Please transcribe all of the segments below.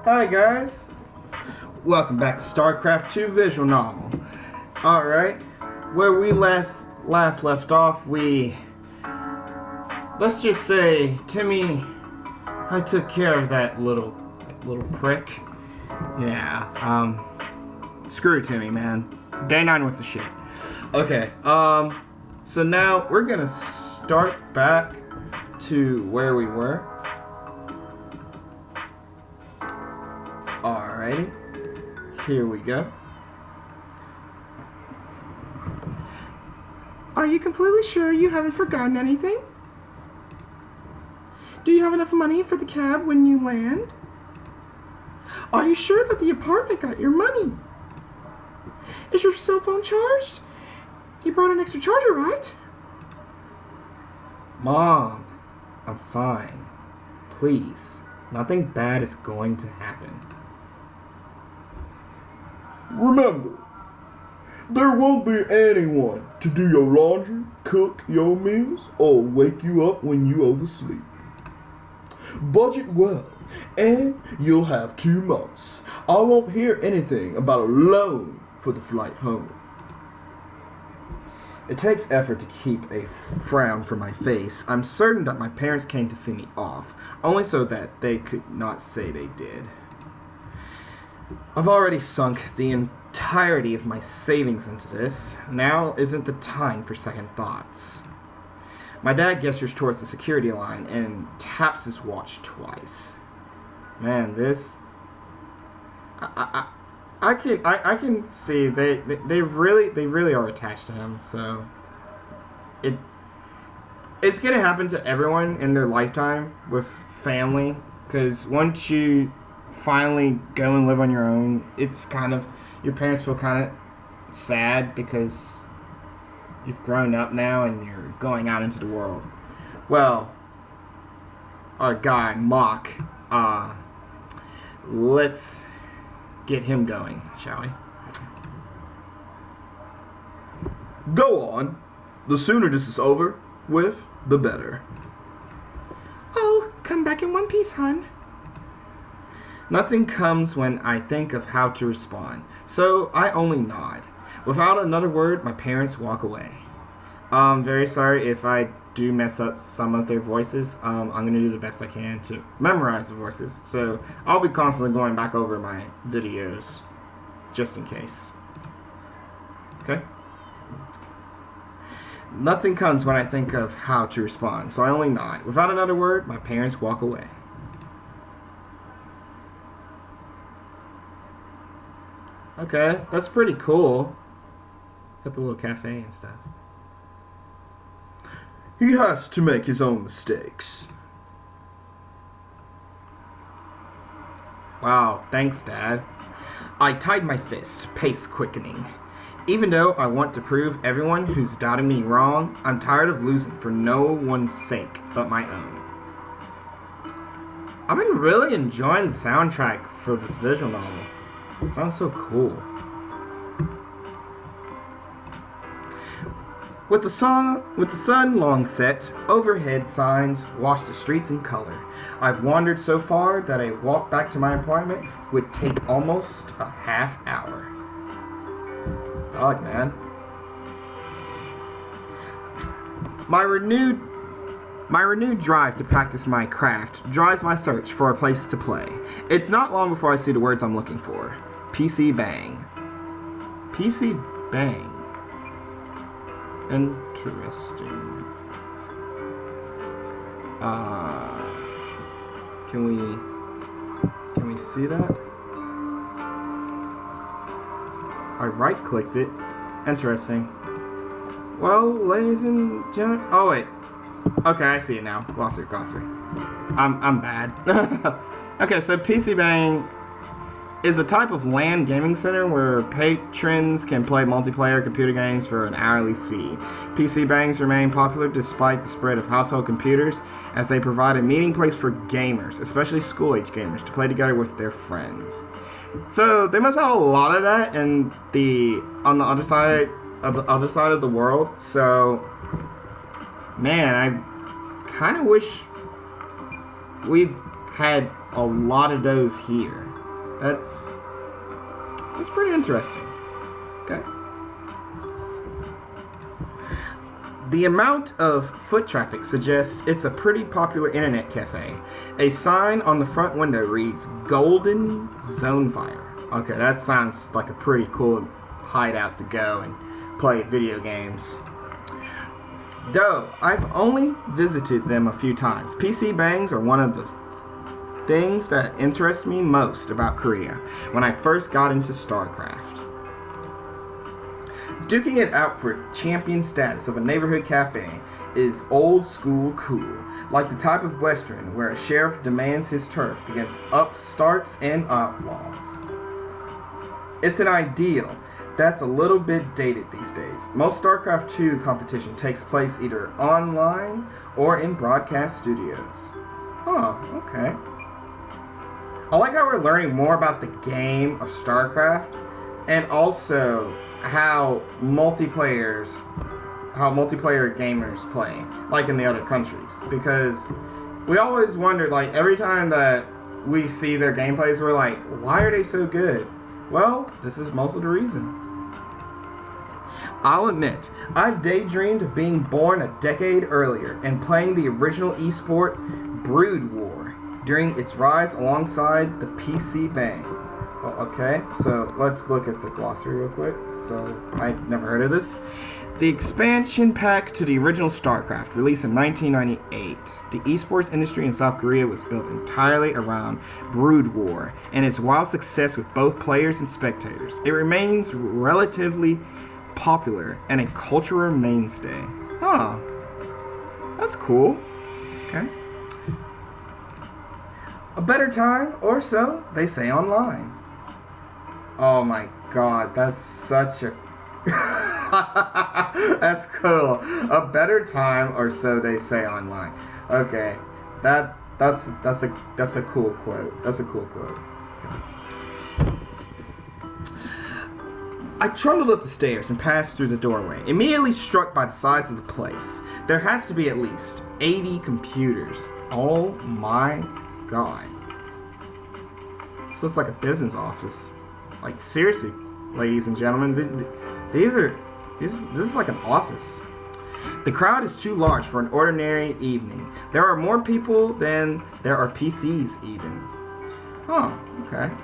Hi guys, welcome back to StarCraft 2 visual novel. Alright, where we last left off, let's just say, Timmy, I took care of that little prick. Yeah, screw Timmy, man. Day 9 was the shit. Okay, so now we're gonna start back to where we were. Alrighty, here we go. Are you completely sure you haven't forgotten anything? Do you have enough money for the cab when you land? Are you sure that the apartment got your money? Is your cell phone charged? You brought an extra charger, right? Mom, I'm fine. Please, nothing bad is going to happen. Remember, there won't be anyone to do your laundry, cook your meals, or wake you up when you oversleep. Budget well, and you'll have 2 months. I won't hear anything about a loan for the flight home. It takes effort to keep a frown from my face. I'm certain that my parents came to see me off, only so that they could not say they did. I've already sunk the entirety of my savings into this. Now isn't the time for second thoughts. My dad gestures towards the security line and taps his watch twice. Man, this... I can see they really are attached to him, so it's gonna happen to everyone in their lifetime with family, because once you finally go and live on your own, it's kind of, your parents feel kind of sad because you've grown up now and you're going out into the world. Well, our guy Mock, let's get him going, shall we? Go on. The sooner this is over with, the better. Oh, come back in one piece, hun. Nothing comes when I think of how to respond, so I only nod. Without another word, my parents walk away. Very sorry if I do mess up some of their voices. I'm going to do the best I can to memorize the voices, so I'll be constantly going back over my videos, just in case. Okay? Nothing comes when I think of how to respond, so I only nod. Without another word, my parents walk away. Okay, that's pretty cool. Got the little cafe and stuff. He has to make his own mistakes. Wow, thanks, Dad. I tied my fist, pace quickening. Even though I want to prove everyone who's doubting me wrong, I'm tired of losing for no one's sake but my own. I've been really enjoying the soundtrack for this visual novel. It sounds so cool. With the sun long set, overhead signs wash the streets in color. I've wandered so far that a walk back to my apartment would take almost a half hour. Dog, man. My renewed drive to practice my craft drives my search for a place to play. It's not long before I see the words I'm looking for. PC Bang. PC Bang. Interesting. Can we see that? I right-clicked it. Interesting. Well, ladies and gentlemen... Oh, wait. Okay, I see it now. Glossary. I'm bad. Okay, so PC Bang is a type of LAN gaming center where patrons can play multiplayer computer games for an hourly fee. PC Bangs remain popular despite the spread of household computers, as they provide a meeting place for gamers, especially school-age gamers, to play together with their friends. So they must have a lot of that on the other side of the world. So, man, I kind of wish we've had a lot of those here. That's pretty interesting. Okay. The amount of foot traffic suggests it's a pretty popular internet cafe. A sign on the front window reads Golden Zone Fire. Okay, that sounds like a pretty cool hideout to go and play video games. Though I've only visited them a few times, PC bangs are one of the things that interest me most about Korea when I first got into StarCraft. Duking it out for champion status of a neighborhood cafe is old school cool, like the type of western where a sheriff demands his turf against upstarts and outlaws. It's an ideal that's a little bit dated these days. Most StarCraft 2 competition takes place either online or in broadcast studios. Huh, okay. I like how we're learning more about the game of StarCraft and also how multiplayer gamers play, like in the other countries. Because we always wondered, like, every time that we see their gameplays, we're like, why are they so good? Well, this is most of the reason. I'll admit, I've daydreamed of being born a decade earlier and playing the original esport Brood War during its rise alongside the PC Bang. Well, okay, so let's look at the glossary real quick. So, I've never heard of this. The expansion pack to the original StarCraft, released in 1998. The esports industry in South Korea was built entirely around Brood War and its wild success with both players and spectators. It remains relatively popular and a cultural mainstay. Huh. That's cool. Okay. A better time, or so they say online. Oh my god, that's such a... That's cool. A better time, or so they say online. Okay. That's a cool quote. That's a cool quote. Okay. I trundled up the stairs and passed through the doorway, immediately struck by the size of the place. There has to be at least 80 computers. Oh my god. So it's like a business office. Like, seriously, ladies and gentlemen, this is like an office. The crowd is too large for an ordinary evening. There are more people than there are PCs even. Huh, okay.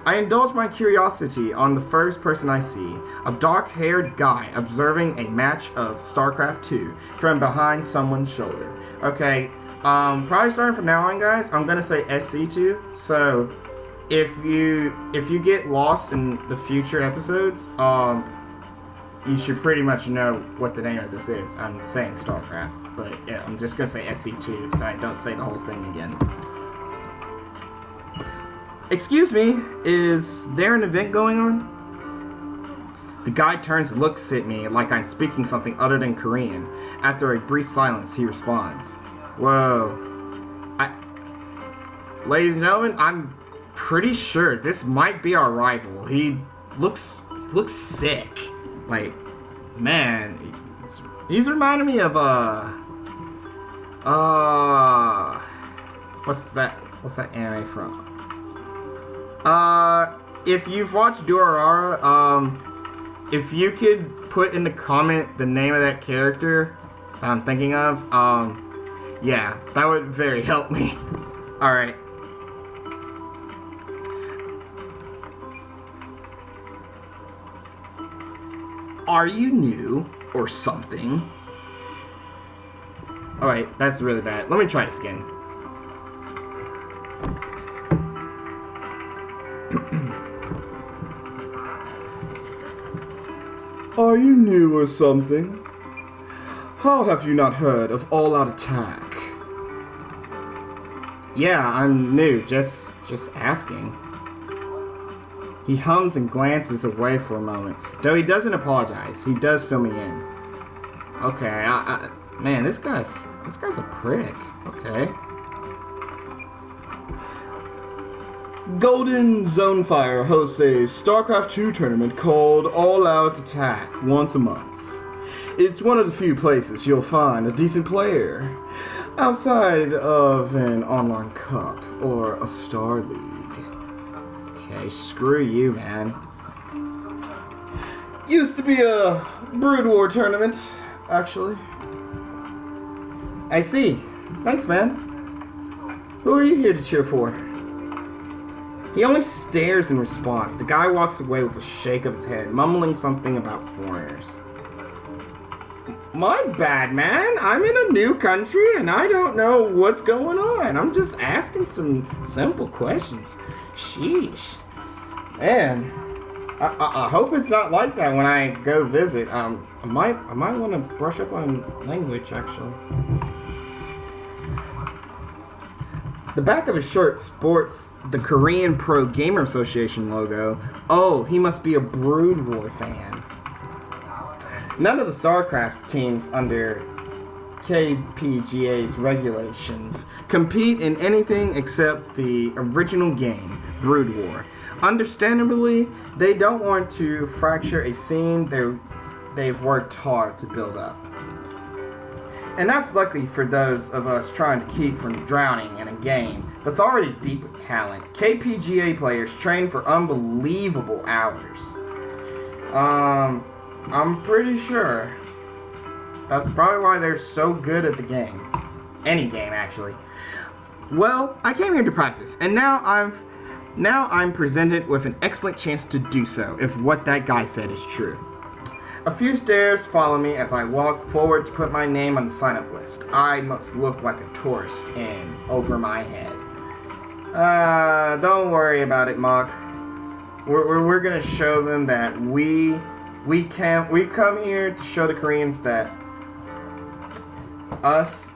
I indulge my curiosity on the first person I see, a dark-haired guy observing a match of StarCraft 2 from behind someone's shoulder. Okay, probably starting from now on, guys, I'm gonna say SC2. So, if you get lost in the future episodes, you should pretty much know what the name of this is. I'm saying StarCraft, but yeah, I'm just gonna say SC2 so I don't say the whole thing again. Excuse me, is there an event going on? The guy turns and looks at me like I'm speaking something other than Korean. After a brief silence, he responds, "Whoa. Ladies and gentlemen, I'm pretty sure this might be our rival. He looks sick. Like, man, he's reminding me of what's that anime from? If you've watched Durarara, if you could put in the comment the name of that character that I'm thinking of, yeah, that would very help me. Alright. Are you new or something? Alright, that's really bad. Let me try this again. Are you new or something? How have you not heard of All Out Attack? Yeah, I'm new. Just asking. He hums and glances away for a moment. Though he doesn't apologize, he does fill me in. Okay, man, this guy's a prick. Okay. Golden Zonefire hosts a StarCraft 2 tournament called All Out Attack once a month. It's one of the few places you'll find a decent player. outside of an online cup or a star league. Okay, screw you, man. Used to be a Brood War tournament, actually. I see. Thanks, man. Who are you here to cheer for? He only stares in response. The guy walks away with a shake of his head, mumbling something about foreigners. My bad, man. I'm in a new country and I don't know what's going on. I'm just asking some simple questions. Sheesh. Man, I hope it's not like that when I go visit. I might want to brush up on language, actually. The back of his shirt sports the Korean Pro Gamer Association logo. Oh, he must be a Brood War fan. None of the StarCraft teams under KPGA's regulations compete in anything except the original game, Brood War. Understandably, they don't want to fracture a scene they've worked hard to build up. And that's lucky for those of us trying to keep from drowning in a game that's already deep with talent. KPGA players train for unbelievable hours. I'm pretty sure that's probably why they're so good at the game. Any game, actually. Well, I came here to practice, and now I'm presented with an excellent chance to do so, if what that guy said is true. A few stairs follow me as I walk forward to put my name on the sign-up list. I must look like a tourist in over my head. Don't worry about it, Mock. We're gonna show them that we come here to show the Koreans that us,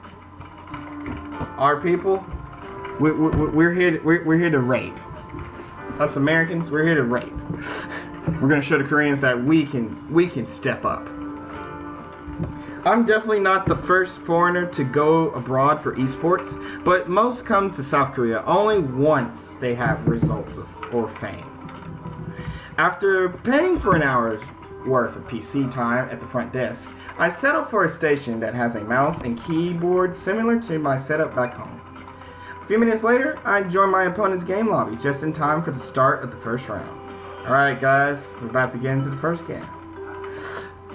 our people, we're here to rape. Us Americans, we're here to rape. We're gonna show the Koreans that we can step up. I'm definitely not the first foreigner to go abroad for esports, but most come to South Korea only once they have results or fame. After paying for an hour's worth of PC time at the front desk, I settled for a station that has a mouse and keyboard similar to my setup back home. A few minutes later, I joined my opponent's game lobby just in time for the start of the first round. Alright guys, we're about to get into the first game.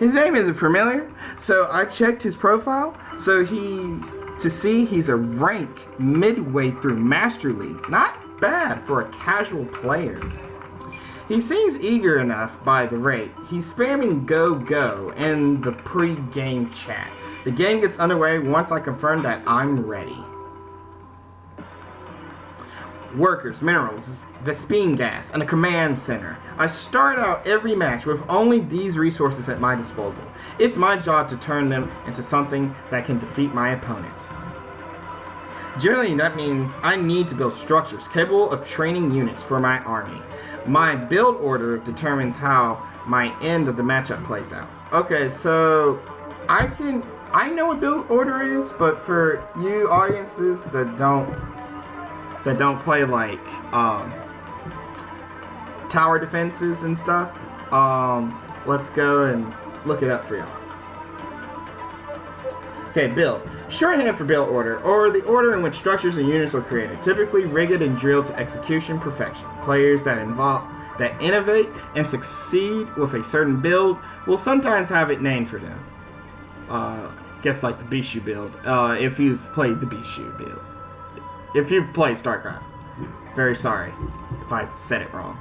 His name isn't familiar, so I checked his profile to see he's a rank midway through Master League. Not bad for a casual player. He seems eager enough by the rate. He's spamming go in the pre-game chat. The game gets underway once I confirm that I'm ready. Workers, minerals, Vespine gas, and a command center. I start out every match with only these resources at my disposal. It's my job to turn them into something that can defeat my opponent. Generally, that means I need to build structures capable of training units for my army. My build order determines how my end of the matchup plays out. Okay, so I know what build order is, but for you audiences that don't play like tower defenses and stuff, let's go and look it up for y'all. Okay, build. Shorthand for build order, or the order in which structures and units are created, typically rigged and drilled to execution perfection. Players that innovate and succeed with a certain build will sometimes have it named for them. Guess like the Bishu build, if you've played the Bishu build. If you've played StarCraft. Very sorry if I said it wrong.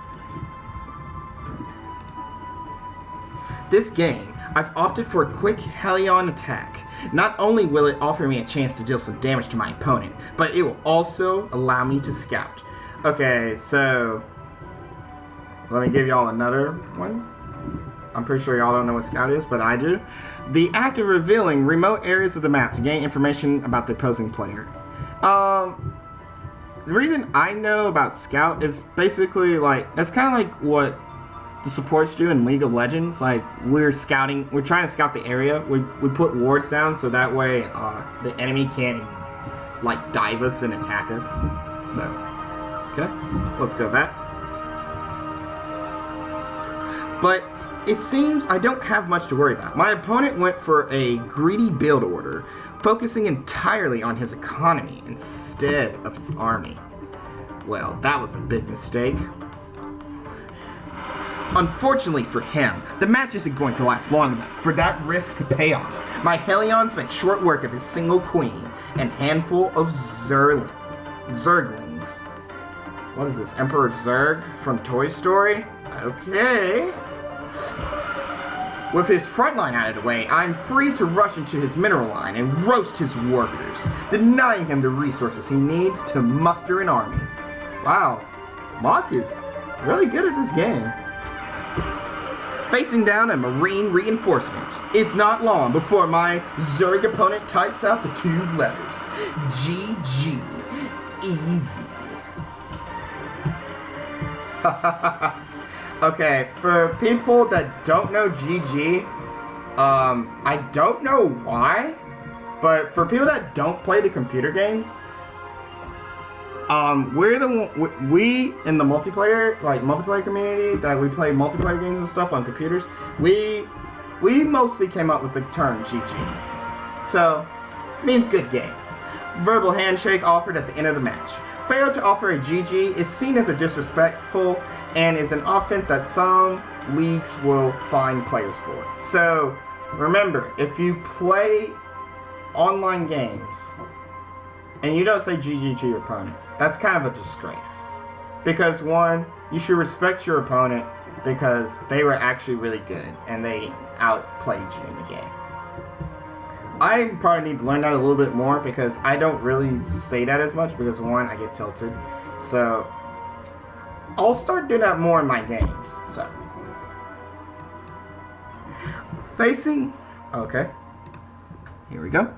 This game, I've opted for a quick Hellion attack. Not only will it offer me a chance to deal some damage to my opponent, but it will also allow me to scout. Okay, so let me give y'all another one. I'm pretty sure y'all don't know what scout is, but I do. The act of revealing remote areas of the map to gain information about the opposing player. The reason I know about scout is basically like, that's kind of like what the supports do in League of Legends. Like, we're trying to scout the area. We put wards down so that way the enemy can't like dive us and attack us. So, okay, let's go back. But it seems I don't have much to worry about. My opponent went for a greedy build order, focusing entirely on his economy instead of his army. Well, that was a big mistake. Unfortunately for him, the match isn't going to last long enough for that risk to pay off. My Helions make short work of his single queen and handful of Zerglings. What is this, Emperor Zurg from Toy Story? Okay. With his front line out of the way, I'm free to rush into his mineral line and roast his workers, denying him the resources he needs to muster an army. Wow, Mach is really good at this game. Facing down a marine reinforcement, it's not long before my Zurg opponent types out the 2 letters. GG. Easy. Okay, for people that don't know GG, I don't know why, but for people that don't play the computer games, we in the multiplayer community that we play multiplayer games and stuff on computers, we mostly came up with the term GG. So, means good game. Verbal handshake offered at the end of the match. Fail to offer a GG is seen as a disrespectful and is an offense that some leagues will fine players for. So, remember, if you play online games and you don't say GG to your opponent, that's kind of a disgrace. Because one, you should respect your opponent because they were actually really good and they outplayed you in the game. I probably need to learn that a little bit more because I don't really say that as much because one, I get tilted. So I'll start doing that more in my games. So facing, okay, here we go.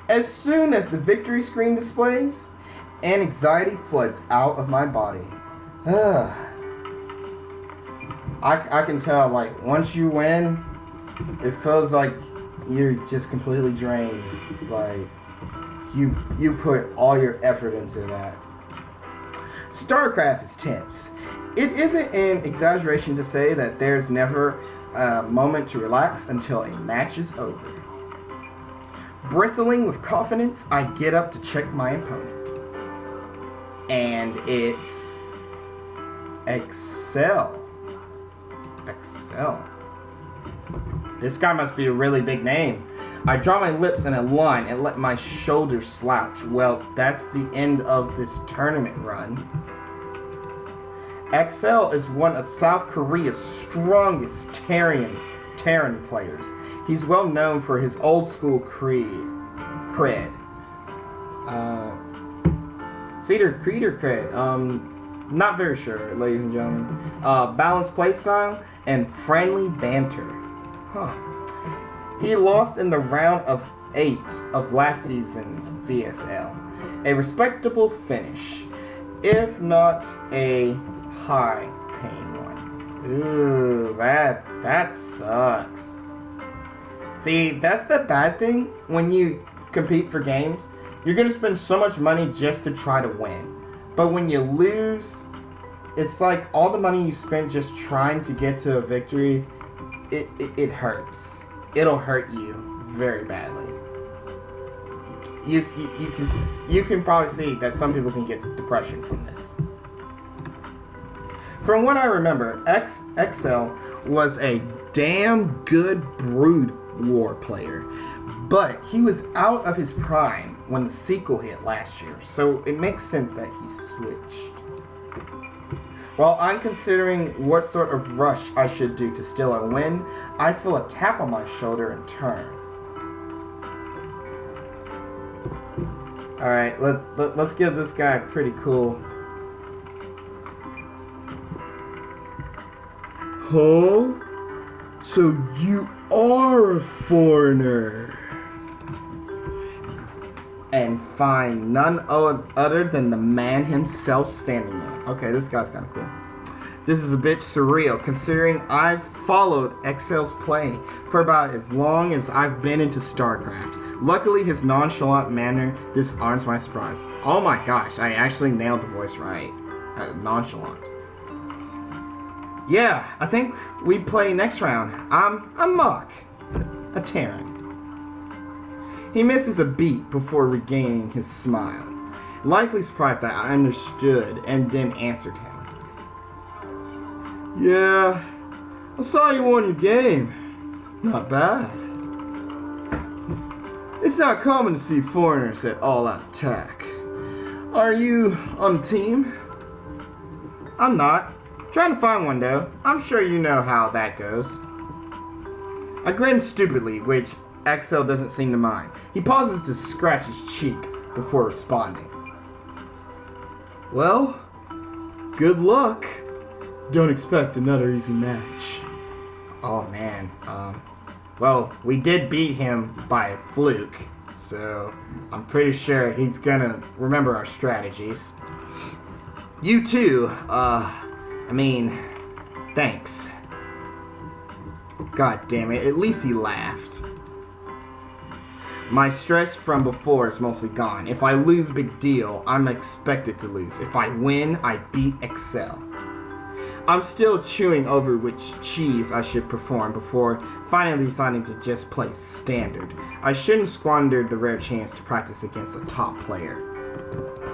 As soon as the victory screen displays, an anxiety floods out of my body. I can tell, like, once you win, it feels like you're just completely drained. Like, you put all your effort into that. StarCraft is tense. It isn't an exaggeration to say that there's never a moment to relax until a match is over. Bristling with confidence, I get up to check my opponent. And it's Excel. This guy must be a really big name. I draw my lips in a line and let my shoulders slouch. Well, that's the end of this tournament run. Excel is one of South Korea's strongest Terran players. He's well known for his old school cred. Cedar Creed or cred? Not very sure, ladies and gentlemen. Balanced playstyle and friendly banter. He lost in the round of 8 of last season's VSL. A respectable finish, if not a high-paying one. Ooh, that sucks. See, that's the bad thing when you compete for games. You're gonna spend so much money just to try to win. But when you lose, it's like all the money you spent just trying to get to a victory, it hurts. It'll hurt you very badly. You can probably see that some people can get depression from this. From what I remember, XL was a damn good Brood War player, but he was out of his prime when the sequel hit last year, so it makes sense that he switched. While I'm considering what sort of rush I should do to steal a win, I feel a tap on my shoulder and turn. Alright, let's give this guy a pretty cool... Huh? So you are a foreigner. And find none other than the man himself standing there. Okay, this guy's kind of cool. This is a bit surreal, considering I've followed Excel's play for about as long as I've been into StarCraft. Luckily, his nonchalant manner disarms my surprise. Oh my gosh, I actually nailed the voice right. Nonchalant. Yeah, I think we play next round. I'm Muck. A Terran. He misses a beat before regaining his smile, likely surprised that I understood and then answered him. Yeah, I saw you won your game. Not bad. It's not common to see foreigners at all-out attack. Are you on the team? I'm not. Trying to find one though. I'm sure you know how that goes. I grin stupidly, which Axel doesn't seem to mind. He pauses to scratch his cheek before responding. Well, good luck. Don't expect another easy match. Oh man, well, we did beat him by fluke, so I'm pretty sure he's gonna remember our strategies. You too, thanks. God damn it, at least he laughed. My stress from before is mostly gone. If I lose, big deal. I'm expected to lose. If I win, I beat Excel. I'm still chewing over which cheese I should perform before finally deciding to just play standard. I shouldn't squander the rare chance to practice against a top player.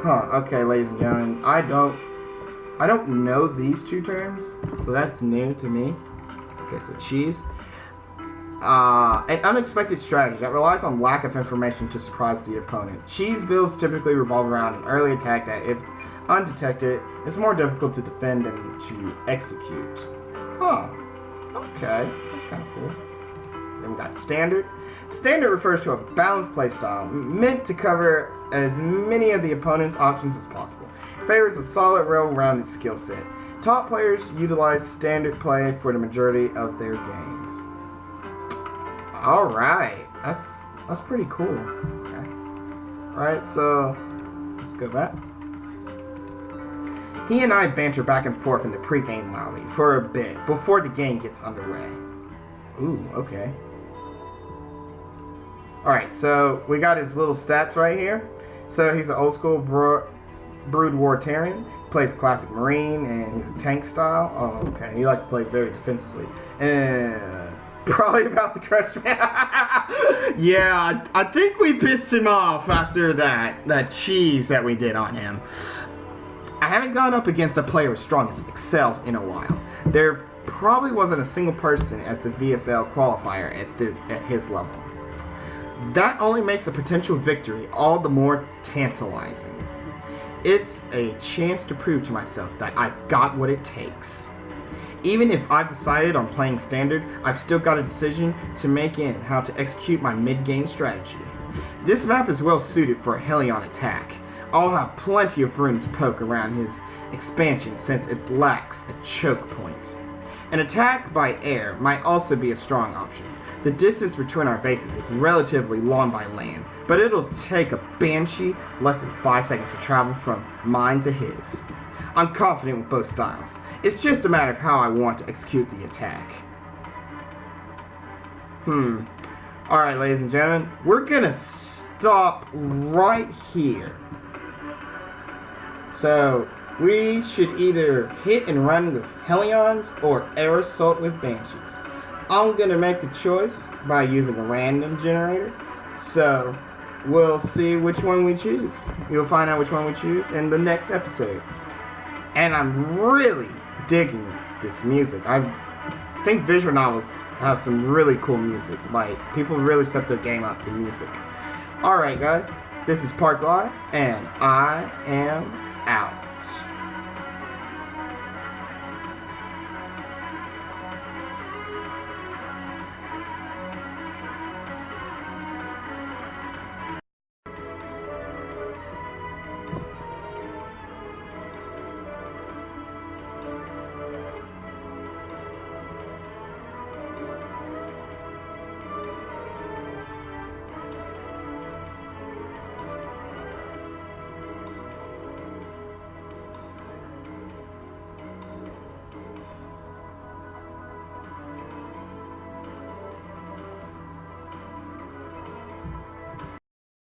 Okay, ladies and gentlemen, I don't know these two terms, so that's new to me. Okay, so cheese. An unexpected strategy that relies on lack of information to surprise the opponent. Cheese builds typically revolve around an early attack that, if undetected, is more difficult to defend than to execute. Okay, that's kind of cool. Then we got standard. Standard refers to a balanced playstyle meant to cover as many of the opponent's options as possible. Favors a solid, well-rounded skill set. Top players utilize standard play for the majority of their games. All right, that's pretty cool. Okay. All right, so let's go back. He and I banter back and forth in the pre-game lobby for a bit before the game gets underway. Ooh, okay. Alright, so we got his little stats right here. So he's an old school Brood War Terran, plays classic Marine, and he's a tank style. Oh, okay. He likes to play very defensively. And probably about the crush man. Yeah, I think we pissed him off after that cheese that we did on him. I haven't gone up against a player as strong as Excel in a while. There probably wasn't a single person at the VSL qualifier at his level. That only makes a potential victory all the more tantalizing. It's a chance to prove to myself that I've got what it takes. Even if I've decided on playing standard, I've still got a decision to make in how to execute my mid-game strategy. This map is well suited for a Helion attack. I'll have plenty of room to poke around his expansion since it lacks a choke point. An attack by air might also be a strong option. The distance between our bases is relatively long by land, but it'll take a Banshee less than 5 seconds to travel from mine to his. I'm confident with both styles. It's just a matter of how I want to execute the attack. Alright, ladies and gentlemen, we're gonna stop right here. So, we should either hit and run with Helions or air assault with Banshees. I'm gonna make a choice by using a random generator. So, we'll see which one we choose. You'll find out which one we choose in the next episode. And I'm really digging this music. I think visual novels have some really cool music. Like, people really step their game up to music. Alright guys, this is Park Live, and I am out.